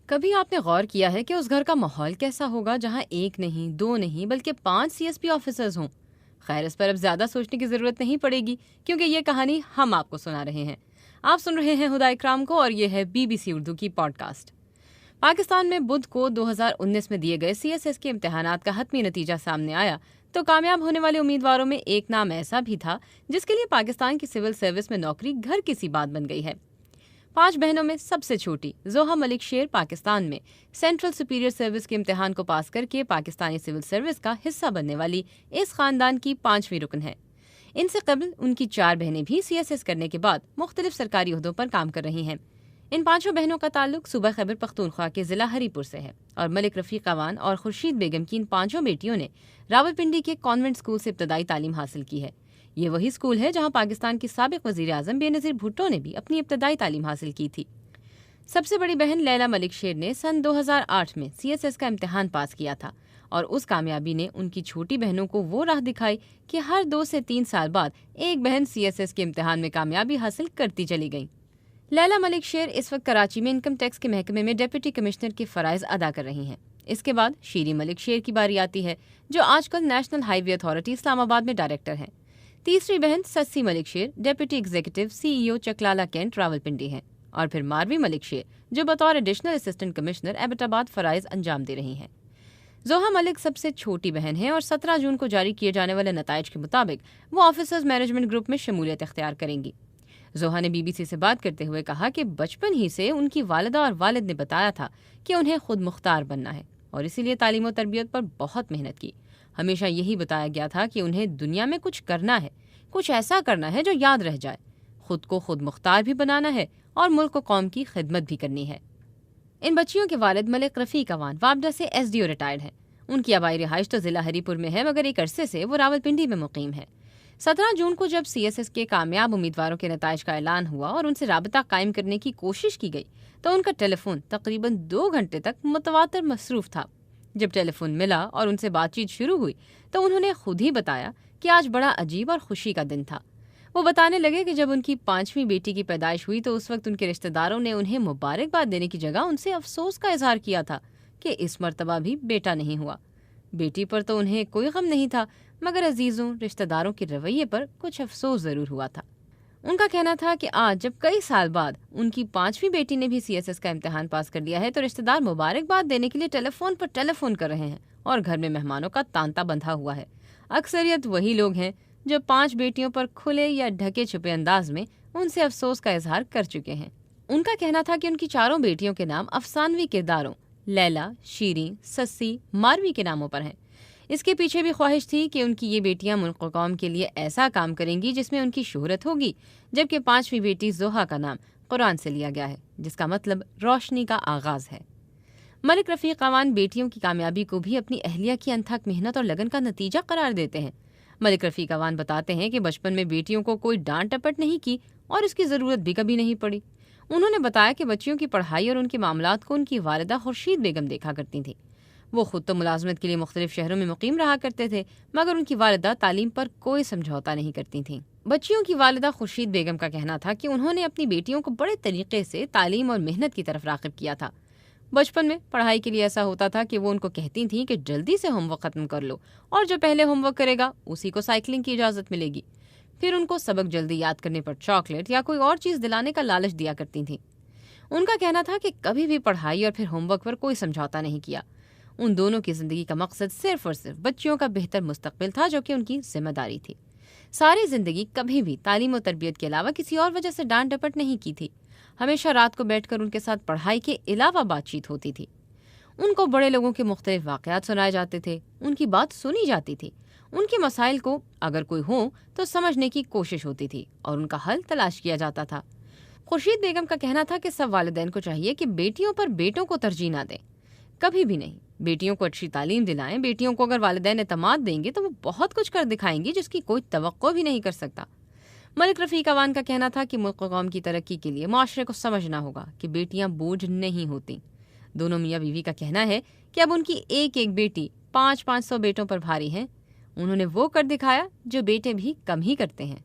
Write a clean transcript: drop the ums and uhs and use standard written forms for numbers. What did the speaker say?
کبھی آپ نے غور کیا ہے کہ اس گھر کا ماحول کیسا ہوگا جہاں ایک نہیں، دو نہیں بلکہ 5 CSP آفیسرز ہوں؟ خیر، اس پر اب زیادہ سوچنے کی ضرورت نہیں پڑے گی کیونکہ یہ کہانی ہم آپ کو سنا رہے ہیں۔ آپ سن رہے ہیں ہدا اکرام کو اور یہ ہے BBC اردو کی پوڈ کاسٹ۔ پاکستان میں بدھ کو 2019 میں دیے گئے CSS کے امتحانات کا حتمی نتیجہ سامنے آیا تو کامیاب ہونے والے امیدواروں میں ایک نام ایسا بھی تھا جس کے لیے پاکستان کی سول سروس میں نوکری گھر کی سی بات بن گئی ہے۔ 5 بہنوں میں سب سے چھوٹی زوہا ملک شیر پاکستان میں سینٹرل سپیریئر سروس کے امتحان کو پاس کر کے پاکستانی سول سروس کا حصہ بننے والی اس خاندان کی 5ویں رکن ہے۔ ان سے قبل ان کی 4 بہنیں بھی CSS کرنے کے بعد مختلف سرکاری عہدوں پر کام کر رہی ہیں۔ ان 5 بہنوں کا تعلق صوبہ خیبر پختونخوا کے ضلع ہری پور سے ہے اور ملک رفیق اوان اور خورشید بیگم کی ان 5 بیٹیوں نے راولپنڈی کے کانوینٹ اسکول سے ابتدائی تعلیم حاصل کی ہے۔ یہ وہی اسکول ہے جہاں پاکستان کی سابق وزیر اعظم بے نظیر بھٹو نے بھی اپنی ابتدائی تعلیم حاصل کی تھی۔ سب سے بڑی بہن لیلا ملک شیر نے سن 2008 میں CSS کا امتحان پاس کیا تھا اور اس کامیابی نے ان کی چھوٹی بہنوں کو وہ راہ دکھائی کہ ہر 2 سے 3 سال بعد ایک بہن CSS کے امتحان میں کامیابی حاصل کرتی چلی گئیں۔ لیلا ملک شیر اس وقت کراچی میں انکم ٹیکس کے محکمے میں ڈپٹی کمشنر کے فرائض ادا کر رہی ہیں۔ اس کے بعد شیری ملک شیر کی باری آتی ہے جو آج کل national highway authority Islamabad میں ڈائریکٹر ہیں۔ تیسری بہن Sassi Malik Sher deputy executive CEO Chaklala cantt Rawalpindi ہیں اور پھر ماروی ملک شیر جو بطور ایڈیشنل اسسٹنٹ کمشنر ایبٹ آباد فرائض انجام دے رہی ہیں۔ زوہا ملک سب سے چھوٹی بہن ہیں اور 17 جون کو جاری کیے جانے والے نتائج کے مطابق وہ آفیسرز مینجمنٹ گروپ میں شمولیت اختیار کریں گی۔ زوہا نے BBC سے بات کرتے ہوئے کہا کہ بچپن ہی سے ان کی والدہ اور والد نے بتایا تھا کہ انہیں خود مختار بننا ہے اور اسی لیے تعلیم و تربیت پر بہت محنت کی۔ ہمیشہ یہی بتایا گیا تھا کہ انہیں دنیا میں کچھ کرنا ہے، کچھ ایسا کرنا ہے جو یاد رہ جائے، خود کو خود مختار بھی بنانا ہے اور ملک و قوم کی خدمت بھی کرنی ہے۔ ان بچیوں کے والد ملک رفیق اوان وابڈا سے SDO ریٹائرڈ ہیں۔ ان کی آبائی رہائش تو ضلع ہری پور میں ہے مگر ایک عرصے سے وہ راولپنڈی میں مقیم ہے۔ 17 جون کو جب CSS کے کامیاب امیدواروں کے نتائج کا اعلان ہوا اور ان سے رابطہ قائم کرنے کی کوشش کی گئی تو ان کا ٹیلی فون تقریباً 2 گھنٹے تک متواتر مصروف تھا۔ جب ٹیلی فون ملا اور ان سے بات چیت شروع ہوئی تو انہوں نے خود ہی بتایا کہ آج بڑا عجیب اور خوشی کا دن تھا۔ وہ بتانے لگے کہ جب ان کی 5ویں بیٹی کی پیدائش ہوئی تو اس وقت ان کے رشتہ داروں نے انہیں مبارکباد دینے کی جگہ ان سے افسوس کا اظہار کیا تھا کہ اس مرتبہ بھی بیٹا نہیں ہوا۔ بیٹی پر تو انہیں کوئی غم نہیں تھا مگر عزیزوں رشتہ داروں کے رویے پر کچھ افسوس ضرور ہوا تھا۔ ان کا کہنا تھا کہ آج جب کئی سال بعد ان کی 5ویں بیٹی نے بھی CSS کا امتحان پاس کر لیا ہے تو رشتہ دار مبارکباد دینے کے لیے ٹیلی فون پر ٹیلی فون کر رہے ہیں اور گھر میں مہمانوں کا تانتا بندھا ہوا ہے۔ اکثریت وہی لوگ ہیں جو 5 بیٹیوں پر کھلے یا ڈھکے چھپے انداز میں ان سے افسوس کا اظہار کر چکے ہیں۔ ان کا کہنا تھا کہ ان کی 4 بیٹیوں کے نام افسانوی کرداروں لیلا، شیریں، سسی، ماروی کے ناموں پر ہیں۔ اس کے پیچھے بھی خواہش تھی کہ ان کی یہ بیٹیاں ملک و قوم کے لیے ایسا کام کریں گی جس میں ان کی شہرت ہوگی، جبکہ 5ویں بیٹی زوہا کا نام قرآن سے لیا گیا ہے جس کا مطلب روشنی کا آغاز ہے۔ ملک رفیق اوان بیٹیوں کی کامیابی کو بھی اپنی اہلیہ کی انتھک محنت اور لگن کا نتیجہ قرار دیتے ہیں۔ ملک رفیق اوان بتاتے ہیں کہ بچپن میں بیٹیوں کو کوئی ڈانٹ ٹپٹ نہیں کی اور اس کی ضرورت بھی کبھی نہیں پڑی۔ انہوں نے بتایا کہ بچیوں کی پڑھائی اور ان کے معاملات کو ان کی والدہ خورشید بیگم دیکھا کرتی تھیں۔ وہ خود تو ملازمت کے لیے مختلف شہروں میں مقیم رہا کرتے تھے مگر ان کی والدہ تعلیم پر کوئی سمجھوتا نہیں کرتی تھیں۔ بچیوں کی والدہ خورشید بیگم کا کہنا تھا کہ انہوں نے اپنی بیٹیوں کو بڑے طریقے سے تعلیم اور محنت کی طرف راغب کیا تھا۔ بچپن میں پڑھائی کے لیے ایسا ہوتا تھا کہ وہ ان کو کہتی تھیں کہ جلدی سے ہوم ورک ختم کر لو اور جو پہلے ہوم ورک کرے گا اسی کو سائیکلنگ کی اجازت ملے گی۔ پھر ان کو سبق جلدی یاد کرنے پر چاکلیٹ یا کوئی اور چیز دلانے کا لالچ دیا کرتی تھیں۔ ان کا کہنا تھا کہ کبھی بھی پڑھائی اور پھر ہوم ورک پر کوئی سمجھوتا نہیں کیا۔ ان دونوں کی زندگی کا مقصد صرف اور صرف بچیوں کا بہتر مستقبل تھا جو کہ ان کی ذمہ داری تھی۔ ساری زندگی کبھی بھی تعلیم و تربیت کے علاوہ کسی اور وجہ سے ڈانٹ ڈپٹ نہیں کی تھی۔ ہمیشہ رات کو بیٹھ کر ان کے ساتھ پڑھائی کے علاوہ بات چیت ہوتی تھی۔ ان کو بڑے لوگوں کے مختلف واقعات سنائے جاتے تھے، ان کی بات سنی جاتی تھی، ان کے مسائل کو اگر کوئی ہو تو سمجھنے کی کوشش ہوتی تھی اور ان کا حل تلاش کیا جاتا تھا۔ خورشید بیگم کا کہنا تھا کہ سب والدین کو چاہیے کہ بیٹیوں پر بیٹوں کو ترجیح نہ دیں، کبھی بھی نہیں۔ بیٹیوں کو اچھی تعلیم دلائیں۔ بیٹیوں کو اگر والدین اعتماد دیں گے تو وہ بہت کچھ کر دکھائیں گی جس کی کوئی توقع بھی نہیں کر سکتا۔ ملک رفیق اوان کا کہنا تھا کہ ملک و قوم کی ترقی کے لیے معاشرے کو سمجھنا ہوگا کہ بیٹیاں بوجھ نہیں ہوتی۔ دونوں میاں بیوی کا کہنا ہے کہ اب ان کی ایک ایک بیٹی 500 بیٹوں پر بھاری ہیں۔ انہوں نے وہ کر دکھایا جو بیٹے بھی کم ہی کرتے ہیں۔